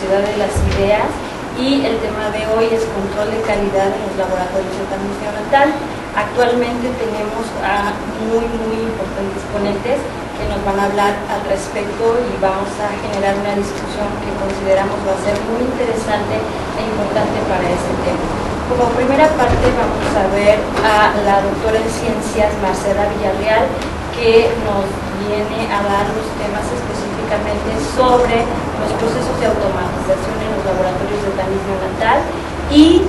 sociedad de las ideas, y el tema de hoy es control de calidad en los laboratorios de tamiz neonatal. Actualmente tenemos a muy importantes ponentes que nos van a hablar al respecto y vamos a generar una discusión que consideramos va a ser muy interesante e importante para este tema. Como primera parte vamos a ver a la doctora en ciencias Marcela Villarreal, que nos viene a dar los temas específicamente sobre los procesos de automatización en los laboratorios de tamiz neonatal y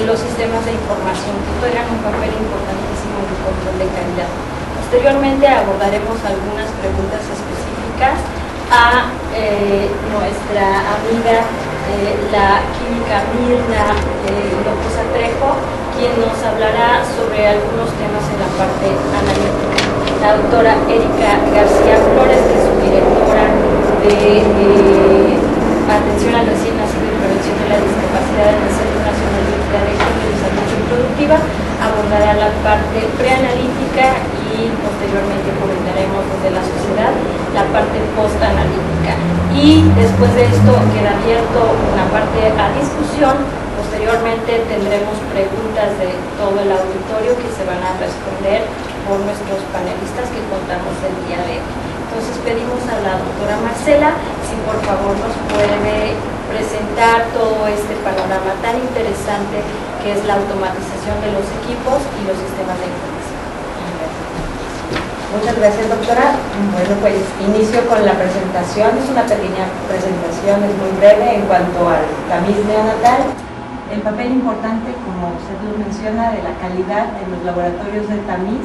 los sistemas de información que juegan un papel importantísimo en el control de calidad. Posteriormente abordaremos algunas preguntas específicas a nuestra amiga la química Mirna López Atrejo, quien nos hablará sobre algunos temas en la parte analítica. La doctora Erika García Flores, que es su directora de Atención al Recién Nacido y Prevención de la Discapacidad en el Centro Nacional de Equidad de Género y Salud Reproductiva, abordará la parte preanalítica y posteriormente comentaremos desde la sociedad la parte postanalítica. Y después de esto queda abierto una parte a discusión. Posteriormente tendremos preguntas de todo el auditorio que se van a responder por nuestros panelistas que contamos el día de hoy. Entonces pedimos a la doctora Marcela si por favor nos puede presentar todo este panorama tan interesante que es la automatización de los equipos y los sistemas de información. Muchas gracias, doctora. Bueno, pues inicio con la presentación. Es una pequeña presentación, es muy breve en cuanto al tamiz neonatal. El papel importante, como usted lo menciona, de la calidad en los laboratorios de tamiz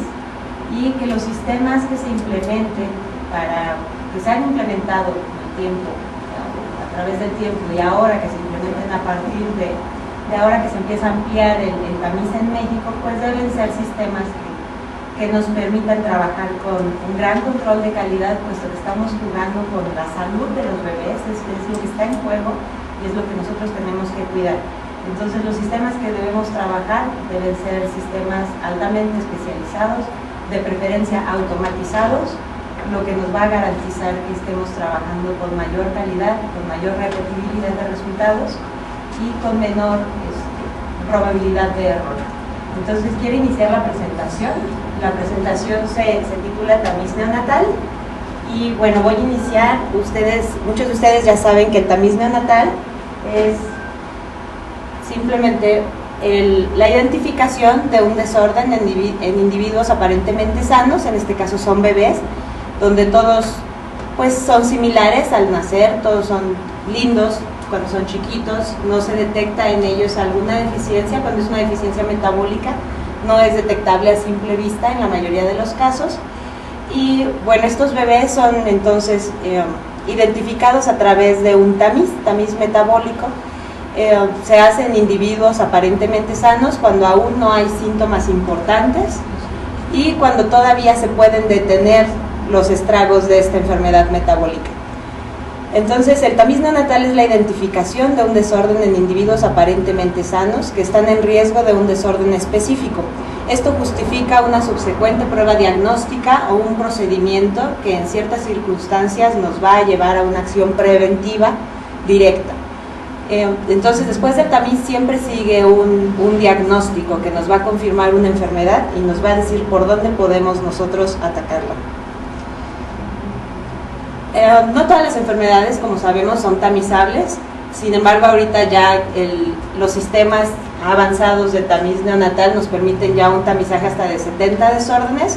y que los sistemas que se implementen que se han implementado en el tiempo, a través del tiempo y ahora que se implementen a partir de ahora que se empieza a ampliar el tamiz en México, pues deben ser sistemas que nos permitan trabajar con un gran control de calidad, puesto que estamos jugando con la salud de los bebés, es lo que está en juego y es lo que nosotros tenemos que cuidar. Entonces los sistemas que debemos trabajar deben ser sistemas altamente especializados, de preferencia automatizados, lo que nos va a garantizar que estemos trabajando con mayor calidad, con mayor repetibilidad de resultados y con menor probabilidad de error. Entonces quiero iniciar la presentación. La presentación se titula Tamiz neonatal y bueno, voy a iniciar. Muchos de ustedes ya saben que el tamiz neonatal es simplemente la identificación de un desorden en individuos aparentemente sanos, en este caso son bebés, donde todos pues son similares al nacer, todos son lindos cuando son chiquitos, no se detecta en ellos alguna deficiencia. Cuando es una deficiencia metabólica no es detectable a simple vista en la mayoría de los casos. Y bueno, estos bebés son entonces identificados a través de un tamiz metabólico. Se hacen individuos aparentemente sanos cuando aún no hay síntomas importantes y cuando todavía se pueden detener los estragos de esta enfermedad metabólica. Entonces, el tamiz neonatal es la identificación de un desorden en individuos aparentemente sanos que están en riesgo de un desorden específico. Esto justifica una subsecuente prueba diagnóstica o un procedimiento que en ciertas circunstancias nos va a llevar a una acción preventiva directa. Entonces, después del tamiz siempre sigue un diagnóstico que nos va a confirmar una enfermedad y nos va a decir por dónde podemos nosotros atacarla. No todas las enfermedades, como sabemos, son tamizables. Sin embargo, ahorita ya los sistemas avanzados de tamiz neonatal nos permiten ya un tamizaje hasta de 70 desórdenes.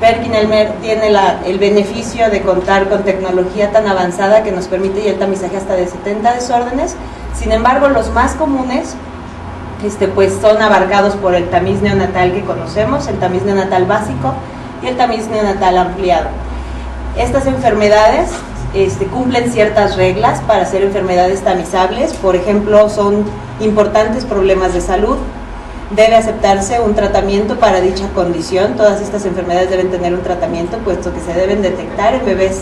PerkinElmer tiene el beneficio de contar con tecnología tan avanzada que nos permite ya el tamizaje hasta de 70 desórdenes. Sin embargo, los más comunes pues son abarcados por el tamiz neonatal que conocemos, el tamiz neonatal básico y el tamiz neonatal ampliado. Estas enfermedades cumplen ciertas reglas para ser enfermedades tamizables. Por ejemplo, son importantes problemas de salud. Debe aceptarse un tratamiento para dicha condición. Todas estas enfermedades deben tener un tratamiento, puesto que se deben detectar en bebés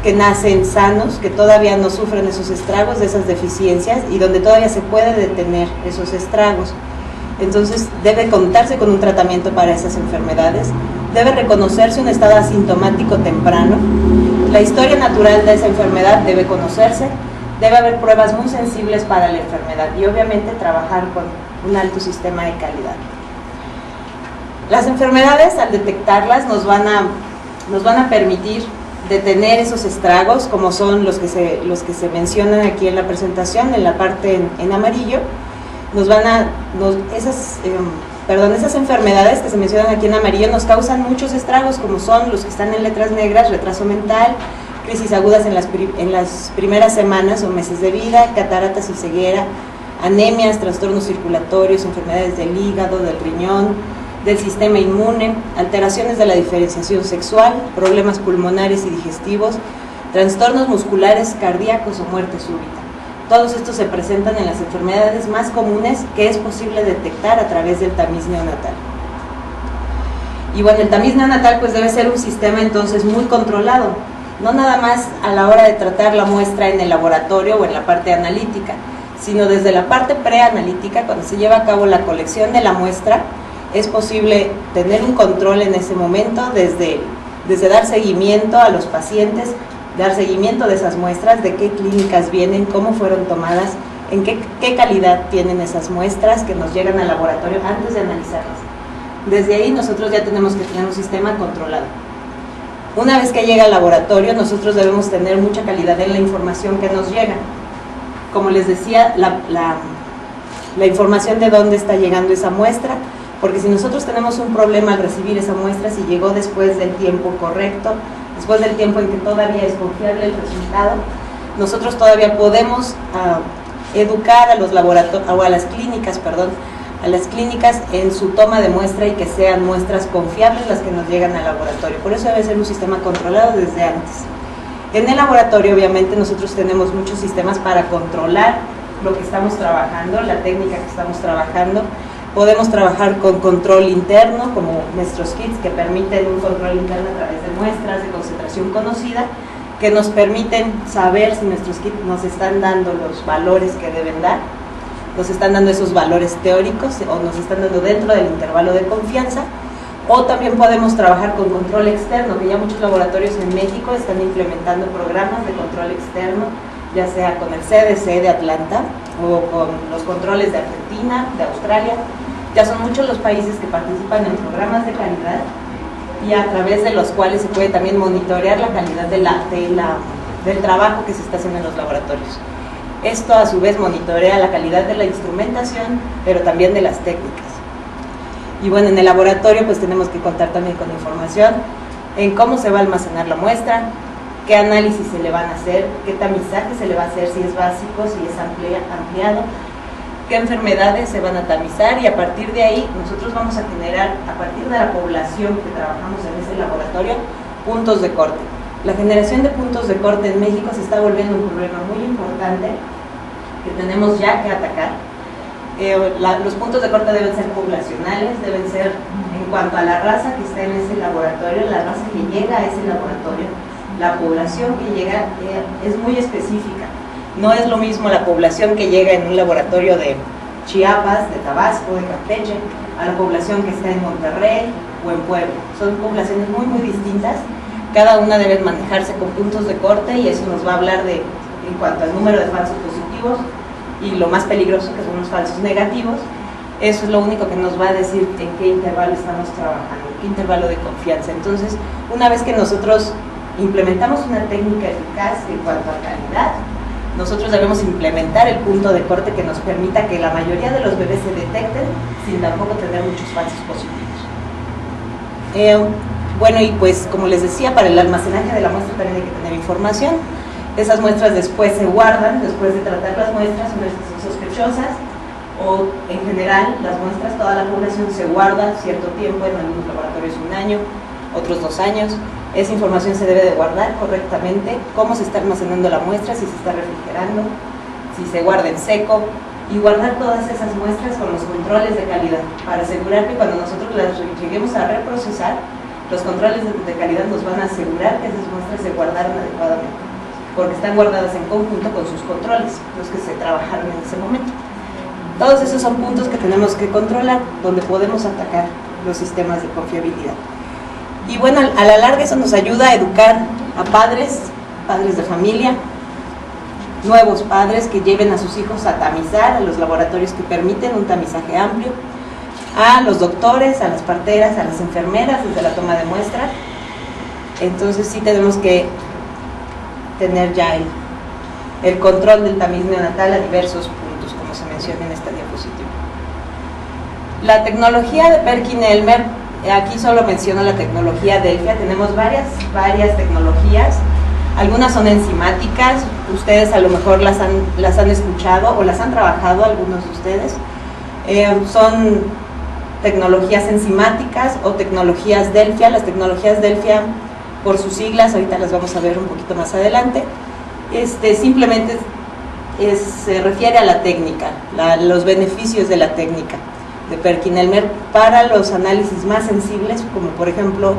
que nacen sanos, que todavía no sufren esos estragos de esas deficiencias y donde todavía se puede detener esos estragos. Entonces debe contarse con un tratamiento para esas enfermedades. Debe reconocerse un estado asintomático temprano. La historia natural de esa enfermedad debe conocerse. debe haber pruebas muy sensibles para la enfermedad y obviamente trabajar con un alto sistema de calidad. Las enfermedades, al detectarlas, nos van a permitir detener esos estragos, como son los que se mencionan aquí en la presentación, en la parte en amarillo. Esas enfermedades que se mencionan aquí en amarillo nos causan muchos estragos, como son los que están en letras negras: retraso mental, crisis agudas en las primeras semanas o meses de vida, cataratas y ceguera, anemias, trastornos circulatorios, enfermedades del hígado, del riñón, del sistema inmune, alteraciones de la diferenciación sexual, problemas pulmonares y digestivos, trastornos musculares, cardíacos o muerte súbita. Todos estos se presentan en las enfermedades más comunes que es posible detectar a través del tamiz neonatal. Y bueno, el tamiz neonatal pues debe ser un sistema entonces muy controlado, no nada más a la hora de tratar la muestra en el laboratorio o en la parte analítica, sino desde la parte preanalítica, cuando se lleva a cabo la colección de la muestra. Es posible tener un control en ese momento, desde dar seguimiento a los pacientes, dar seguimiento de esas muestras, de qué clínicas vienen, cómo fueron tomadas, en qué calidad tienen esas muestras que nos llegan al laboratorio antes de analizarlas. Desde ahí nosotros ya tenemos que tener un sistema controlado. Una vez que llega al laboratorio, nosotros debemos tener mucha calidad en la información que nos llega. Como les decía, la información de dónde está llegando esa muestra, porque si nosotros tenemos un problema al recibir esa muestra, si llegó después del tiempo correcto, después del tiempo en que todavía es confiable el resultado, nosotros todavía podemos educar a los laboratorios, o a las clínicas en su toma de muestra y que sean muestras confiables las que nos llegan al laboratorio. Por eso debe ser un sistema controlado desde antes. En el laboratorio obviamente nosotros tenemos muchos sistemas para controlar lo que estamos trabajando, la técnica que estamos trabajando. Podemos trabajar con control interno, como nuestros kits que permiten un control interno a través de muestras de concentración conocida, que nos permiten saber si nuestros kits nos están dando los valores que deben dar, nos están dando esos valores teóricos o nos están dando dentro del intervalo de confianza. O también podemos trabajar con control externo, que ya muchos laboratorios en México están implementando programas de control externo, ya sea con el CDC de Atlanta o con los controles de Argentina, de Australia. Ya son muchos los países que participan en programas de calidad y a través de los cuales se puede también monitorear la calidad del trabajo que se está haciendo en los laboratorios. Esto a su vez monitorea la calidad de la instrumentación, pero también de las técnicas. Y bueno, en el laboratorio pues tenemos que contar también con información en cómo se va a almacenar la muestra, qué análisis se le van a hacer, qué tamizaje se le va a hacer, si es básico, si es ampliado, qué enfermedades se van a tamizar, y a partir de ahí nosotros vamos a generar, a partir de la población que trabajamos en ese laboratorio, puntos de corte. La generación de puntos de corte en México se está volviendo un problema muy importante que tenemos ya que atacar. Los puntos de corte deben ser poblacionales, deben ser en cuanto a la raza que está en ese laboratorio, la raza que llega a ese laboratorio, la población que llega es muy específica. No es lo mismo la población que llega en un laboratorio de Chiapas, de Tabasco, de Campeche, a la población que está en Monterrey o en Puebla. Son poblaciones muy, muy distintas. Cada una debe manejarse con puntos de corte y eso nos va a hablar en cuanto al número de falsos positivos y lo más peligroso que son los falsos negativos. Eso es lo único que nos va a decir en qué intervalo estamos trabajando, en qué intervalo de confianza. Entonces, una vez que nosotros implementamos una técnica eficaz en cuanto a calidad, nosotros debemos implementar el punto de corte que nos permita que la mayoría de los bebés se detecten sin tampoco tener muchos falsos positivos. Bueno, y pues como les decía, para el almacenaje de la muestra también hay que tener información. Esas muestras después se guardan, después de tratar las muestras, unas que son sospechosas, o en general las muestras, toda la población se guarda cierto tiempo, en algunos laboratorios 1 año, otros 2 años. Esa información se debe de guardar correctamente, cómo se está almacenando la muestra, si se está refrigerando, si se guarda en seco, y guardar todas esas muestras con los controles de calidad, para asegurar que cuando nosotros las lleguemos a reprocesar, los controles de calidad nos van a asegurar que esas muestras se guardaron adecuadamente, porque están guardadas en conjunto con sus controles, los que se trabajaron en ese momento. Todos esos son puntos que tenemos que controlar, donde podemos atacar los sistemas de confiabilidad. Y bueno, a la larga eso nos ayuda a educar a padres de familia, nuevos padres que lleven a sus hijos a tamizar a los laboratorios que permiten un tamizaje amplio, a los doctores, a las parteras, a las enfermeras desde la toma de muestra. Entonces sí tenemos que tener ya el control del tamiz neonatal a diversos puntos, como se menciona en esta diapositiva. La tecnología de Perkin-Elmer, aquí solo menciono la tecnología Delfia. Tenemos varias tecnologías. Algunas son enzimáticas, ustedes a lo mejor las han escuchado o las han trabajado algunos de ustedes. Son tecnologías enzimáticas o tecnologías Delfia. Las tecnologías Delfia, por sus siglas, ahorita las vamos a ver un poquito más adelante, simplemente se refiere a la técnica, los beneficios de la técnica de Perkin-Elmer para los análisis más sensibles, como por ejemplo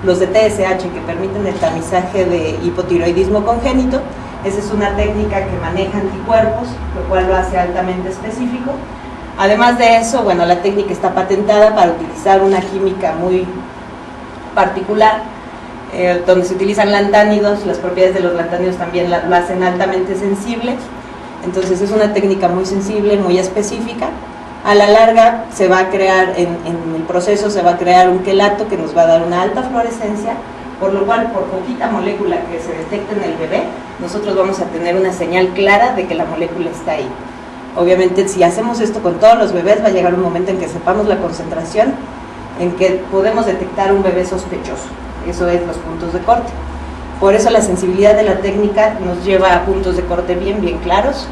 los de TSH, que permiten el tamizaje de hipotiroidismo congénito. Esa es una técnica que maneja anticuerpos, lo cual lo hace altamente específico. Además de eso, bueno, la técnica está patentada para utilizar una química muy particular, donde se utilizan lantánidos. Las propiedades de los lantánidos también lo hacen altamente sensible. Entonces es una técnica muy sensible, muy específica. A la larga se va a crear, en el proceso se va a crear un quelato que nos va a dar una alta fluorescencia, por lo cual por poquita molécula que se detecte en el bebé, nosotros vamos a tener una señal clara de que la molécula está ahí. Obviamente si hacemos esto con todos los bebés, va a llegar un momento en que sepamos la concentración, en que podemos detectar un bebé sospechoso. Eso es los puntos de corte. Por eso la sensibilidad de la técnica nos lleva a puntos de corte bien claros,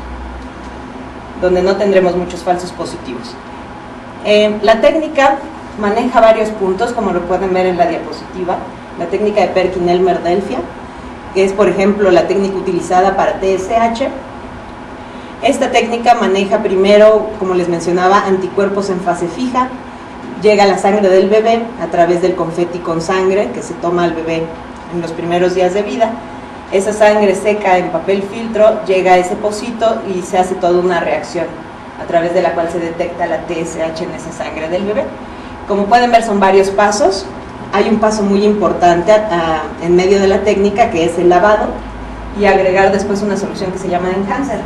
donde no tendremos muchos falsos positivos. La técnica maneja varios puntos, como lo pueden ver en la diapositiva. La técnica de Perkin-Elmer-Delfia, que es por ejemplo la técnica utilizada para TSH. Esta técnica maneja primero, como les mencionaba, anticuerpos en fase fija. Llega a la sangre del bebé a través del confeti con sangre que se toma al bebé en los primeros días de vida. Esa sangre seca en papel filtro llega a ese pocito y se hace toda una reacción a través de la cual se detecta la TSH en esa sangre del bebé. Como pueden ver, son varios pasos. Hay un paso muy importante en medio de la técnica, que es el lavado, y agregar después una solución que se llama enhancer.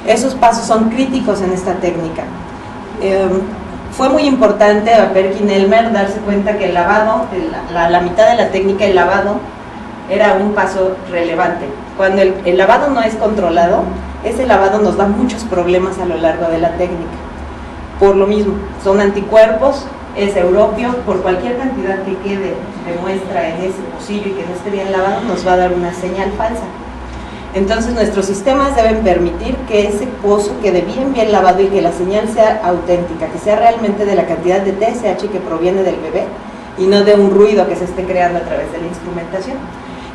Esos pasos son críticos en esta técnica. Fue muy importante a Perkin-Elmer darse cuenta que el lavado, la mitad de la técnica, el lavado, era un paso relevante. Cuando el lavado no es controlado, ese lavado nos da muchos problemas a lo largo de la técnica. Por lo mismo, son anticuerpos, es europio, por cualquier cantidad que quede de muestra en ese pocillo y que no esté bien lavado, nos va a dar una señal falsa. Entonces nuestros sistemas deben permitir que ese pozo quede bien lavado y que la señal sea auténtica, que sea realmente de la cantidad de TSH que proviene del bebé y no de un ruido que se esté creando a través de la instrumentación.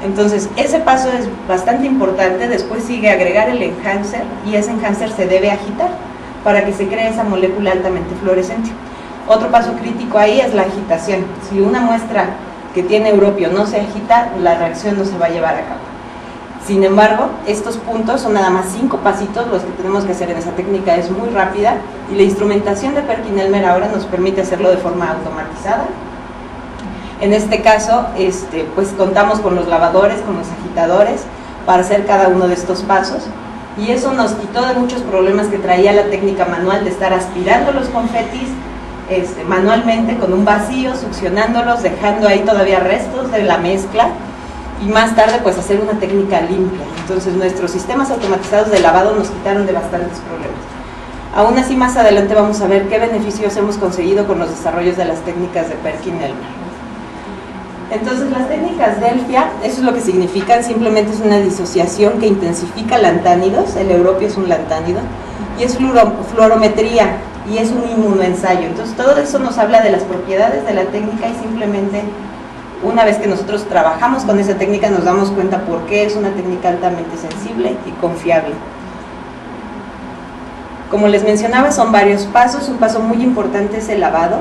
Entonces ese paso es bastante importante. Después sigue agregar el enhancer, y ese enhancer se debe agitar para que se cree esa molécula altamente fluorescente. Otro paso crítico ahí es la agitación. Si una muestra que tiene europio no se agita, la reacción no se va a llevar a cabo. Sin embargo, estos puntos son nada más 5 pasitos los que tenemos que hacer en esa técnica. Es muy rápida y la instrumentación de Perkin-Elmer ahora nos permite hacerlo de forma automatizada. En este caso, pues contamos con los lavadores, con los agitadores para hacer cada uno de estos pasos, y eso nos quitó de muchos problemas que traía la técnica manual, de estar aspirando los confetis manualmente con un vacío, succionándolos, dejando ahí todavía restos de la mezcla, y más tarde pues hacer una técnica limpia. Entonces nuestros sistemas automatizados de lavado nos quitaron de bastantes problemas. Aún así, más adelante vamos a ver qué beneficios hemos conseguido con los desarrollos de las técnicas de Perkin-Elmer. Entonces las técnicas Delfia, eso es lo que significan, simplemente es una disociación que intensifica lantánidos. El europio es un lantánido, y es fluorometría, y es un inmunoensayo. Entonces todo eso nos habla de las propiedades de la técnica, y simplemente una vez que nosotros trabajamos con esa técnica nos damos cuenta por qué es una técnica altamente sensible y confiable. Como les mencionaba, son varios pasos. Un paso muy importante es el lavado.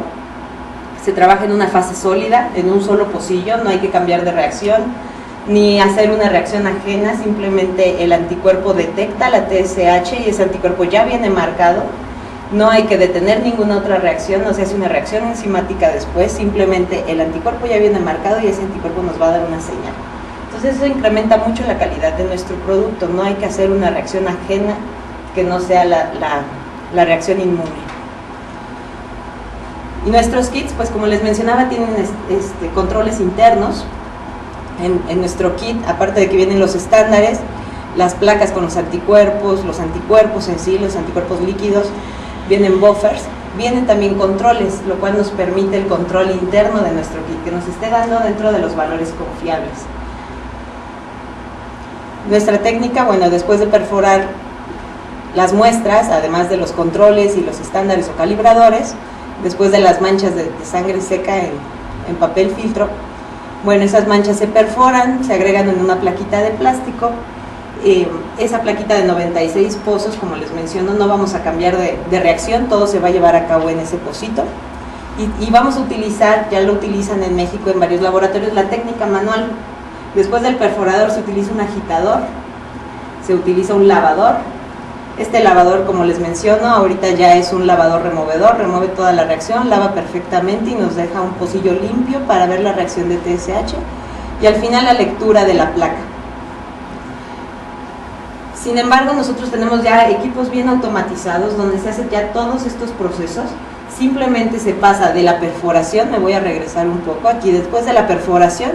Se trabaja en una fase sólida, en un solo pocillo, no hay que cambiar de reacción ni hacer una reacción ajena, simplemente el anticuerpo detecta la TSH y ese anticuerpo ya viene marcado. No hay que detener ninguna otra reacción, no se hace una reacción enzimática después, simplemente el anticuerpo ya viene marcado y ese anticuerpo nos va a dar una señal. Entonces Entonces eso incrementa mucho la calidad de nuestro producto, no hay que hacer una reacción ajena que no sea la reacción inmune. Y nuestros kits, pues como les mencionaba, tienen controles internos. En nuestro kit, aparte de que vienen los estándares, las placas con los anticuerpos en sí, los anticuerpos líquidos, vienen buffers, vienen también controles, lo cual nos permite el control interno de nuestro kit, que nos esté dando dentro de los valores confiables. Nuestra técnica, bueno, después de perforar las muestras, además de los controles y los estándares o calibradores, después de las manchas de sangre seca en papel filtro, bueno, esas manchas se perforan, se agregan en una plaquita de plástico. Esa plaquita de 96 pozos, como les menciono, no vamos a cambiar de reacción, todo se va a llevar a cabo en ese pocito. Y vamos a utilizar, ya lo utilizan en México en varios laboratorios, la técnica manual. Después del perforador se utiliza un agitador, se utiliza un lavador. Este lavador, como les menciono, ahorita ya es un lavador removedor, remueve toda la reacción, lava perfectamente y nos deja un pocillo limpio para ver la reacción de TSH y al final la lectura de la placa. Sin embargo, nosotros tenemos ya equipos bien automatizados donde se hacen ya todos estos procesos. Simplemente se pasa de la perforación, me voy a regresar un poco aquí, después de la perforación,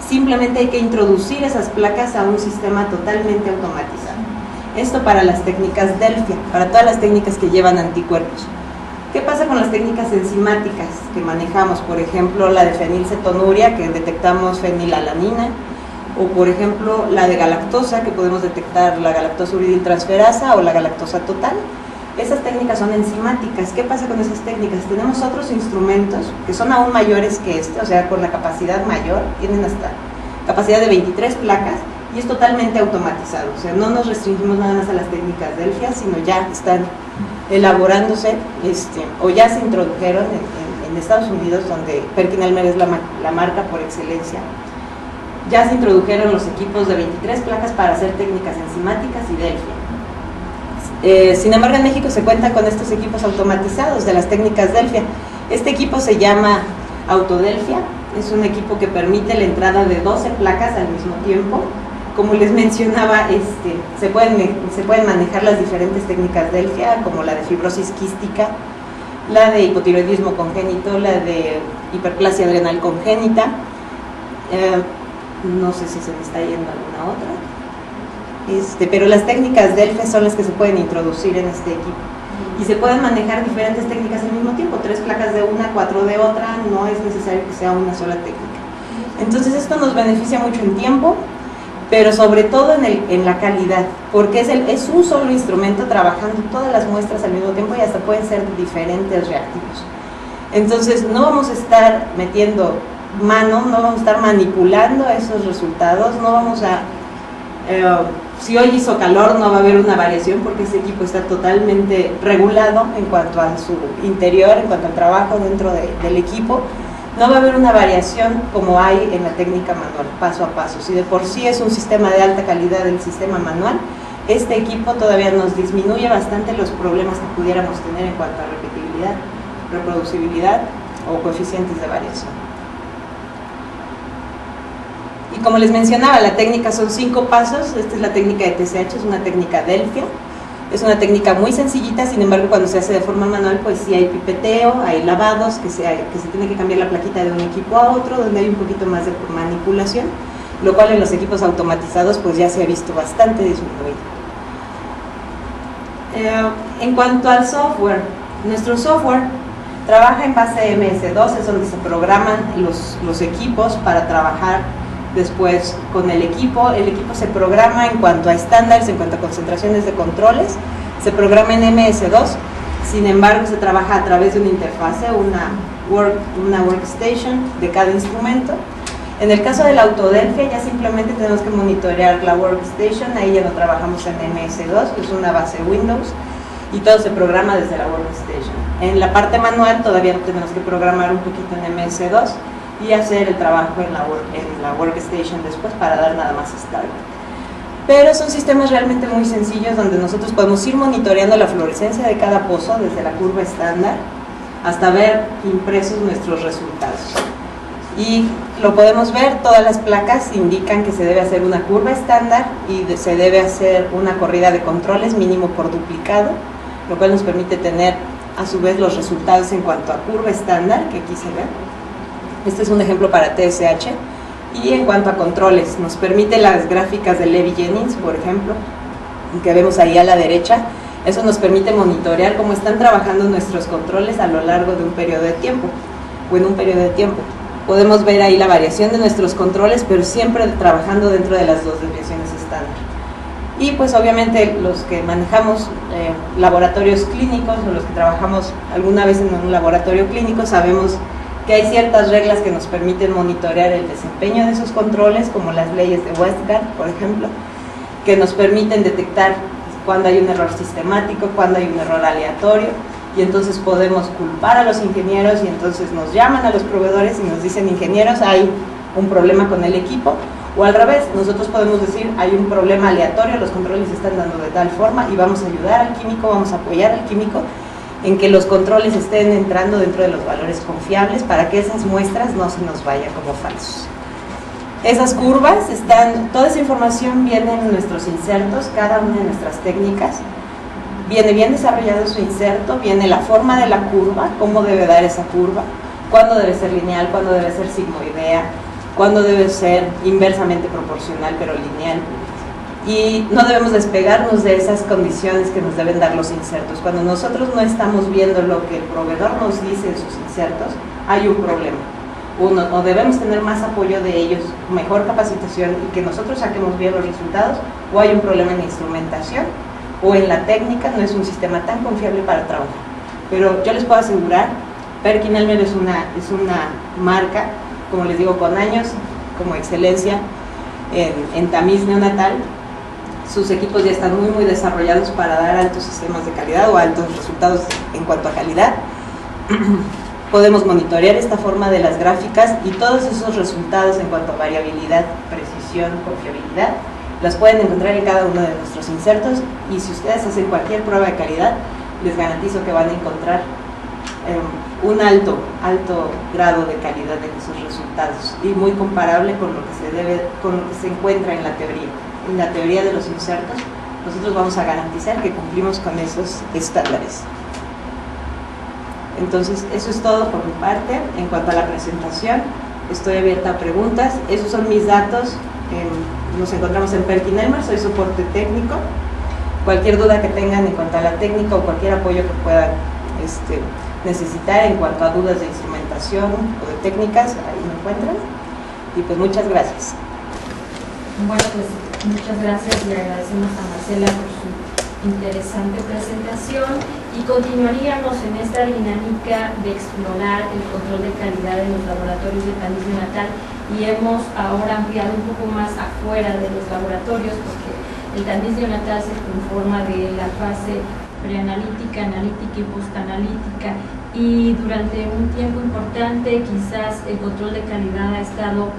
simplemente hay que introducir esas placas a un sistema totalmente automatizado. Esto para las técnicas Delfia, para todas las técnicas que llevan anticuerpos. ¿Qué pasa con las técnicas enzimáticas que manejamos? Por ejemplo, la de fenilcetonuria, que detectamos fenilalanina, o por ejemplo la de galactosa, que podemos detectar la galactosa uridiltransferasa o la galactosa total. Esas técnicas son enzimáticas. ¿Qué pasa con esas técnicas? Tenemos otros instrumentos que son aún mayores que o sea, con la capacidad mayor, tienen hasta capacidad de 23 placas, y es totalmente automatizado, o sea, no nos restringimos nada más a las técnicas Delfia, sino ya están elaborándose, o ya se introdujeron en Estados Unidos, donde Perkin-Elmer es la marca por excelencia. Ya se introdujeron los equipos de 23 placas para hacer técnicas enzimáticas y Delfia. Sin embargo, en México se cuenta con estos equipos automatizados de las técnicas Delfia. Este equipo se llama Autodelfia, es un equipo que permite la entrada de 12 placas al mismo tiempo. Como les mencionaba, se pueden manejar las diferentes técnicas Delfia, como la de fibrosis quística, la de hipotiroidismo congénito, la de hiperplasia adrenal congénita. No sé si se me está yendo alguna otra. Pero las técnicas Delfia son las que se pueden introducir en este equipo. Y se pueden manejar diferentes técnicas al mismo tiempo, 3 placas de una, 4 de otra, no es necesario que sea una sola técnica. Entonces esto nos beneficia mucho en tiempo, pero sobre todo en la calidad, porque es un solo instrumento trabajando todas las muestras al mismo tiempo y hasta pueden ser diferentes reactivos. Entonces no vamos a estar metiendo mano, no vamos a estar manipulando esos resultados, no vamos a... si hoy hizo calor no va a haber una variación porque ese equipo está totalmente regulado en cuanto a su interior, en cuanto al trabajo dentro del equipo. No va a haber una variación como hay en la técnica manual, paso a paso. Si de por sí es un sistema de alta calidad el sistema manual, este equipo todavía nos disminuye bastante los problemas que pudiéramos tener en cuanto a repetibilidad, reproducibilidad o coeficientes de variación. Y como les mencionaba, la técnica son 5 pasos. Esta es la técnica de TSH, es una técnica Delfia. Es una técnica muy sencillita, sin embargo cuando se hace de forma manual pues sí hay pipeteo, hay lavados, que se tiene que cambiar la plaquita de un equipo a otro, donde hay un poquito más de manipulación, lo cual en los equipos automatizados pues ya se ha visto bastante disminuido. En cuanto al software, nuestro software trabaja en base MS2, es donde se programan los equipos para trabajar después con el equipo se programa en cuanto a estándares, en cuanto a concentraciones de controles, se programa en MS2, sin embargo se trabaja a través de una interfase, una workstation de cada instrumento. En el caso de la Autodelfia ya simplemente tenemos que monitorear la workstation, ahí ya no trabajamos en MS2, que es una base Windows, y todo se programa desde la workstation. En la parte manual todavía tenemos que programar un poquito en MS2, y hacer el trabajo en la workstation después para dar nada más start. Pero son sistemas realmente muy sencillos donde nosotros podemos ir monitoreando la fluorescencia de cada pozo desde la curva estándar hasta ver impresos nuestros resultados. Y lo podemos ver, todas las placas indican que se debe hacer una curva estándar y se debe hacer una corrida de controles mínimo por duplicado, lo cual nos permite tener a su vez los resultados en cuanto a curva estándar, que aquí se ve. Este es un ejemplo para TSH. Y en cuanto a controles, nos permite las gráficas de Levy-Jennings, por ejemplo, que vemos ahí a la derecha. Eso nos permite monitorear cómo están trabajando nuestros controles a lo largo de un periodo de tiempo, o en un periodo de tiempo. Podemos ver ahí la variación de nuestros controles, pero siempre trabajando dentro de las dos desviaciones estándar. Y pues obviamente los que manejamos laboratorios clínicos o los que trabajamos alguna vez en un laboratorio clínico sabemos que hay ciertas reglas que nos permiten monitorear el desempeño de esos controles, como las leyes de Westgard, por ejemplo, que nos permiten detectar cuando hay un error sistemático, cuando hay un error aleatorio, y entonces podemos culpar a los ingenieros y entonces nos llaman a los proveedores y nos dicen: ingenieros, hay un problema con el equipo, o al revés, nosotros podemos decir: hay un problema aleatorio, los controles se están dando de tal forma y vamos a ayudar al químico, vamos a apoyar al químico en que los controles estén entrando dentro de los valores confiables para que esas muestras no se nos vayan como falsos. Esas curvas están, toda esa información viene en nuestros insertos, cada una de nuestras técnicas. Viene bien desarrollado su inserto, viene la forma de la curva, cómo debe dar esa curva, cuándo debe ser lineal, cuándo debe ser sigmoidea, cuándo debe ser inversamente proporcional pero lineal. Y no debemos despegarnos de esas condiciones que nos deben dar los insertos. Cuando nosotros no estamos viendo lo que el proveedor nos dice en sus insertos, hay un problema. Uno, o debemos tener más apoyo de ellos, mejor capacitación y que nosotros saquemos bien los resultados, o hay un problema en la instrumentación o en la técnica, no es un sistema tan confiable para trabajar. Pero yo les puedo asegurar, PerkinElmer es una marca, como les digo, con años como excelencia en tamiz neonatal. Sus equipos ya están muy desarrollados para dar altos sistemas de calidad o altos resultados en cuanto a calidad. Podemos monitorear esta forma de las gráficas y todos esos resultados en cuanto a variabilidad, precisión, confiabilidad, las pueden encontrar en cada uno de nuestros insertos, y si ustedes hacen cualquier prueba de calidad, les garantizo que van a encontrar un alto grado de calidad en esos resultados, y muy comparable con lo que se encuentra en la teoría. En la teoría de los insertos, nosotros vamos a garantizar que cumplimos con esos estándares. Entonces, eso es todo por mi parte. En cuanto a la presentación, estoy abierta a preguntas. Esos son mis datos. Nos encontramos en PerkinElmer, soy soporte técnico. Cualquier duda que tengan en cuanto a la técnica o cualquier apoyo que puedan necesitar en cuanto a dudas de instrumentación o de técnicas, ahí me encuentran. Y pues muchas gracias. Bueno, pues muchas gracias, le agradecemos a Marcela por su interesante presentación, y continuaríamos en esta dinámica de explorar el control de calidad en los laboratorios de tamiz neonatal, y hemos ahora ampliado un poco más afuera de los laboratorios, porque el tamiz neonatal se conforma de la fase preanalítica, analítica y postanalítica, y durante un tiempo importante quizás el control de calidad ha estado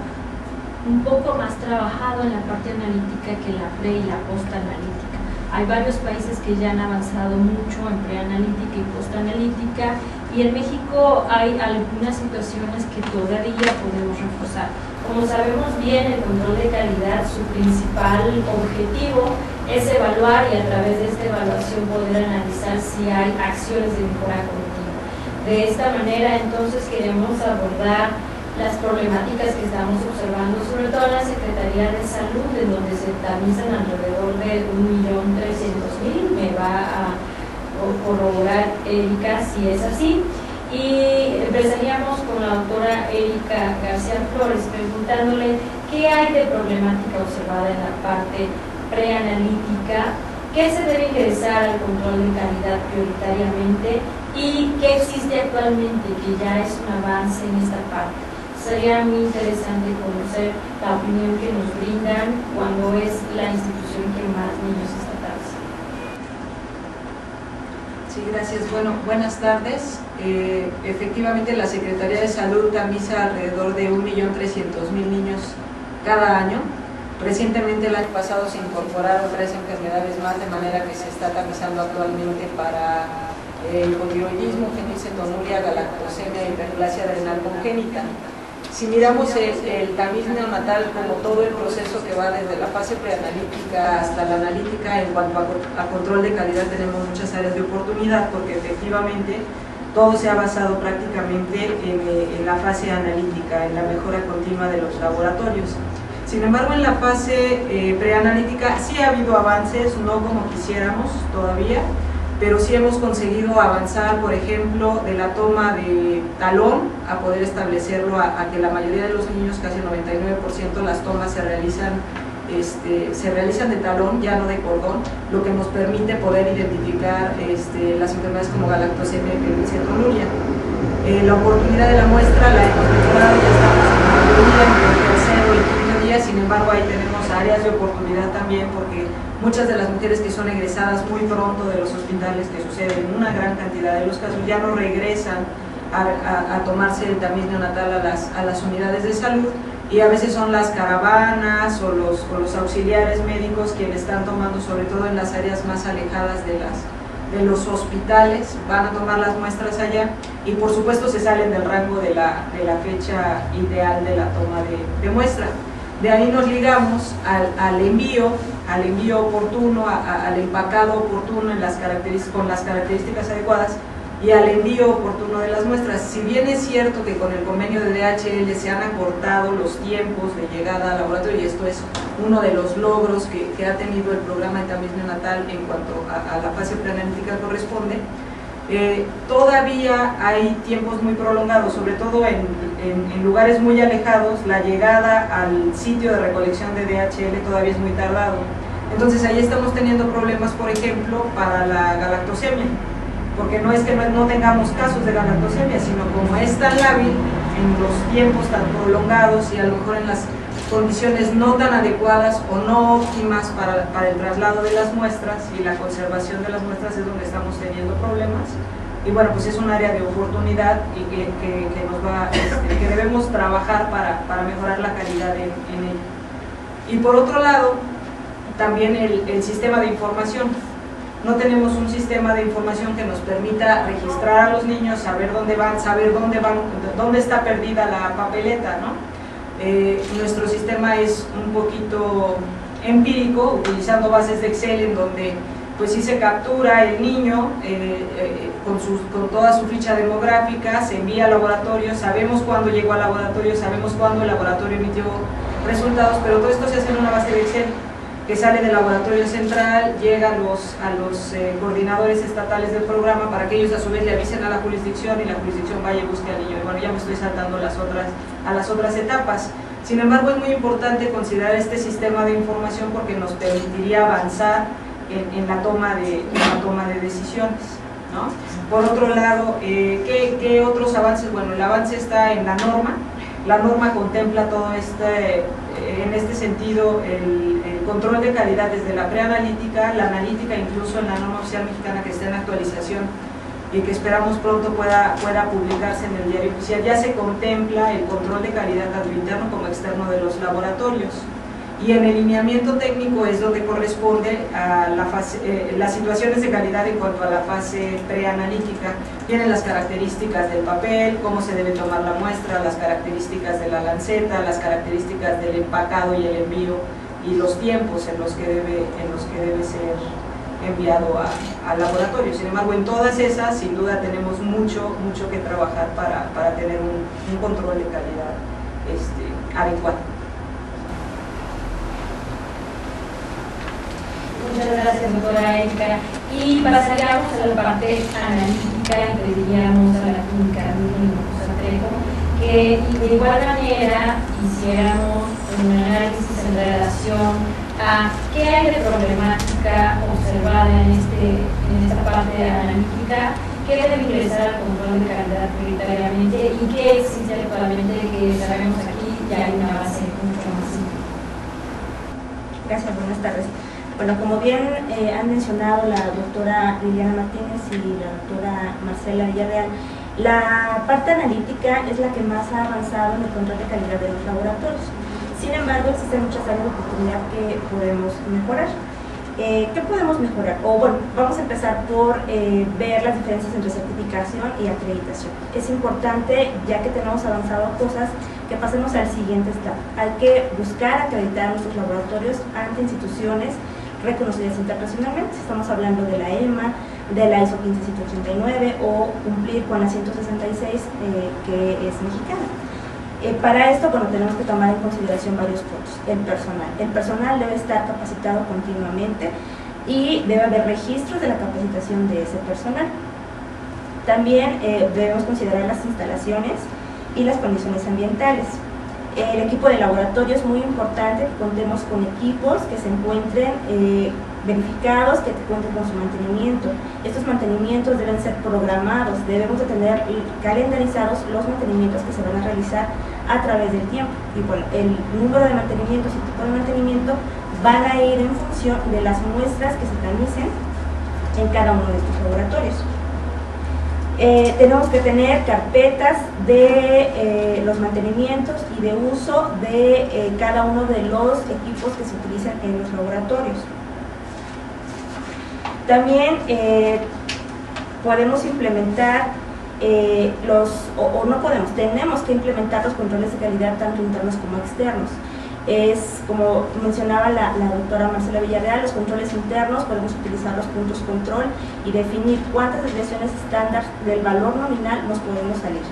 un poco más trabajado en la parte analítica que la pre y la postanalítica. Hay varios países que ya han avanzado mucho en preanalítica y postanalítica, y en México hay algunas situaciones que todavía podemos reforzar. Como sabemos bien, el control de calidad, su principal objetivo es evaluar, y a través de esta evaluación poder analizar si hay acciones de mejora continua. De esta manera, entonces, queremos abordar las problemáticas que estamos observando, sobre todo en la Secretaría de Salud, en donde se tamizan alrededor de 1.300.000, me va a corroborar Erika si es así. Y empezaríamos con la doctora Erika García Flores preguntándole qué hay de problemática observada en la parte preanalítica, qué se debe ingresar al control de calidad prioritariamente y qué existe actualmente, que ya es un avance en esta parte. Sería muy interesante conocer la opinión que nos brindan cuando es la institución que más niños estatales. Sí, gracias. Bueno, buenas tardes. Efectivamente, la Secretaría de Salud tamiza alrededor de 1.300.000 niños cada año. Recientemente, el año pasado, se incorporaron 3 enfermedades más, de manera que se está tamizando actualmente para hipotiroidismo, fenilcetonuria, galactosemia y hiperplasia renal congénita. Si miramos el tamiz neonatal como todo el proceso que va desde la fase preanalítica hasta la analítica, en cuanto a control de calidad tenemos muchas áreas de oportunidad, porque efectivamente todo se ha basado prácticamente en la fase analítica, en la mejora continua de los laboratorios. Sin embargo, en la fase preanalítica sí ha habido avances, no como quisiéramos todavía, pero sí hemos conseguido avanzar, por ejemplo, de la toma de talón a poder establecerlo a que la mayoría de los niños, casi el 99%, las tomas se realizan de talón, ya no de cordón, lo que nos permite poder identificar las enfermedades como galactosemia y fenilcetonuria. La oportunidad de la muestra la hemos mejorado, ya estamos en la mayoría, en el tercero y quinto día, sin embargo ahí tenemos áreas de oportunidad también, porque muchas de las mujeres que son egresadas muy pronto de los hospitales, que sucede en una gran cantidad de los casos, ya no regresan a tomarse el tamiz neonatal a las unidades de salud, y a veces son las caravanas o los auxiliares médicos quienes están tomando, sobre todo en las áreas más alejadas de los hospitales, van a tomar las muestras allá, y por supuesto se salen del rango de la fecha ideal de la toma de muestra. De ahí nos ligamos al envío oportuno, al empacado oportuno con las características adecuadas, y al envío oportuno de las muestras. Si bien es cierto que con el convenio de DHL se han acortado los tiempos de llegada al laboratorio, y esto es uno de los logros que ha tenido el programa de tamiz neonatal en cuanto a la fase preanalítica corresponde, todavía hay tiempos muy prolongados, sobre todo en lugares muy alejados. La llegada al sitio de recolección de DHL todavía es muy tardado. Entonces ahí estamos teniendo problemas, por ejemplo, para la galactosemia, porque no es que no tengamos casos de galactosemia, sino como es tan lábil, en los tiempos tan prolongados y a lo mejor en las condiciones no tan adecuadas o no óptimas para el traslado de las muestras y la conservación de las muestras, es donde estamos teniendo problemas. Y bueno, pues es un área de oportunidad y que debemos trabajar para mejorar la calidad en ello. Y por otro lado, también el sistema de información. No tenemos un sistema de información que nos permita registrar a los niños, saber dónde van, dónde está perdida la papeleta, ¿no? Nuestro sistema es un poquito empírico, utilizando bases de Excel, en donde pues sí se captura el niño con toda su ficha demográfica, se envía al laboratorio, sabemos cuándo llegó al laboratorio, sabemos cuándo el laboratorio emitió resultados, pero todo esto se hace en una base de Excel que sale del laboratorio central, llega a los coordinadores estatales del programa, para que ellos a su vez le avisen a la jurisdicción, y la jurisdicción vaya y busque al niño. Bueno, ya me estoy saltando a las otras etapas. Sin embargo, es muy importante considerar este sistema de información, porque nos permitiría avanzar en la toma de decisiones, ¿no? Por otro lado, ¿qué otros avances? Bueno, el avance está en la norma. La norma contempla todo en este sentido el control de calidad desde la preanalítica, la analítica, incluso en la norma oficial mexicana, que está en actualización y que esperamos pronto pueda publicarse en el diario oficial. Ya se contempla el control de calidad tanto interno como externo de los laboratorios. Y en el lineamiento técnico es donde corresponde a las situaciones de calidad en cuanto a la fase preanalítica. Vienen las características del papel, cómo se debe tomar la muestra, las características de la lanceta, las características del empacado y el envío, y los tiempos en los que debe ser enviado al laboratorio. Sin embargo, en todas esas, sin duda, tenemos mucho que trabajar para tener un control de calidad adecuado. Muchas gracias, doctora Erika. Y pasaríamos a la parte analítica, y pediríamos a la clínica que de igual manera hiciéramos un análisis en relación a qué hay de problemática observada en esta parte analítica, qué debe ingresar al control de calidad prioritariamente y qué existe actualmente que sabemos aquí ya hay una base mucho más simple. Gracias, buenas tardes. Bueno, como bien han mencionado la doctora Liliana Martínez y la doctora Marcela Villarreal, la parte analítica es la que más ha avanzado en el control de calidad de los laboratorios. Sin embargo, existen muchas áreas de oportunidad que podemos mejorar. ¿Qué podemos mejorar? Bueno, vamos a empezar por ver las diferencias entre certificación y acreditación. Es importante, ya que tenemos avanzado cosas, que pasemos al siguiente estado. Hay que buscar acreditar nuestros laboratorios ante instituciones reconocidas internacionalmente. Estamos hablando de la EMA, de la ISO 15789 o cumplir con la 166 que es mexicana. Para esto, bueno, tenemos que tomar en consideración varios puntos. El personal. El personal debe estar capacitado continuamente y debe haber registros de la capacitación de ese personal. También debemos considerar las instalaciones y las condiciones ambientales. El equipo de laboratorio es muy importante que contemos con equipos que se encuentren verificados, que cuenten con su mantenimiento. Estos mantenimientos deben ser programados, debemos de tener calendarizados los mantenimientos que se van a realizar a través del tiempo. Y bueno, el número de mantenimientos y tipo de mantenimiento van a ir en función de las muestras que se tamicen en cada uno de estos laboratorios. Tenemos que tener carpetas de los mantenimientos y de uso de cada uno de los equipos que se utilizan en los laboratorios. También podemos implementar tenemos que implementar los controles de calidad tanto internos como externos. Como mencionaba la doctora Marcela Villarreal, los controles internos podemos utilizar los puntos control y definir cuántas desviaciones estándar del valor nominal nos podemos salir.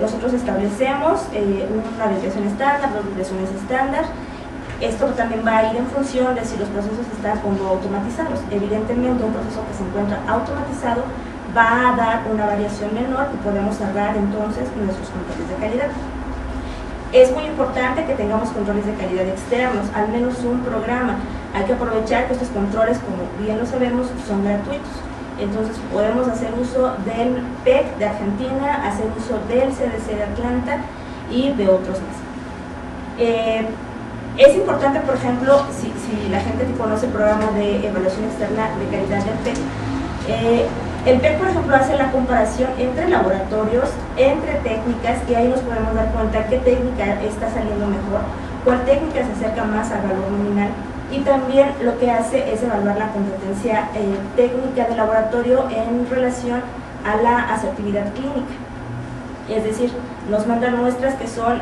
Nosotros establecemos una desviación estándar, dos desviaciones estándar. Esto también va a ir en función de si los procesos están o no automatizados. Evidentemente, un proceso que se encuentra automatizado va a dar una variación menor y podemos cerrar entonces nuestros controles de calidad. Es muy importante que tengamos controles de calidad externos, al menos un programa. Hay que aprovechar que estos controles, como bien lo sabemos, son gratuitos. Entonces podemos hacer uso del PEC de Argentina, hacer uso del CDC de Atlanta y de otros más. Es importante, por ejemplo, si la gente conoce el programa de evaluación externa de calidad del PEC, el PEC, por ejemplo, hace la comparación entre laboratorios, entre técnicas, y ahí nos podemos dar cuenta qué técnica está saliendo mejor, cuál técnica se acerca más al valor nominal, y también lo que hace es evaluar la competencia técnica del laboratorio en relación a la asertividad clínica. Es decir, nos mandan muestras que son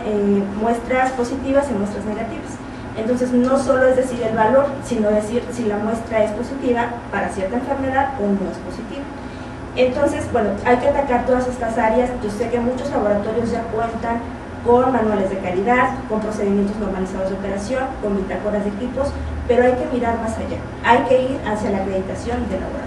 muestras positivas y muestras negativas. Entonces, no solo es decir el valor, sino decir si la muestra es positiva para cierta enfermedad o no es positiva. Entonces, bueno, hay que atacar todas estas áreas. Yo sé que muchos laboratorios ya cuentan con manuales de calidad, con procedimientos normalizados de operación, con bitácoras de equipos, pero hay que mirar más allá. Hay que ir hacia la acreditación de laboratorio.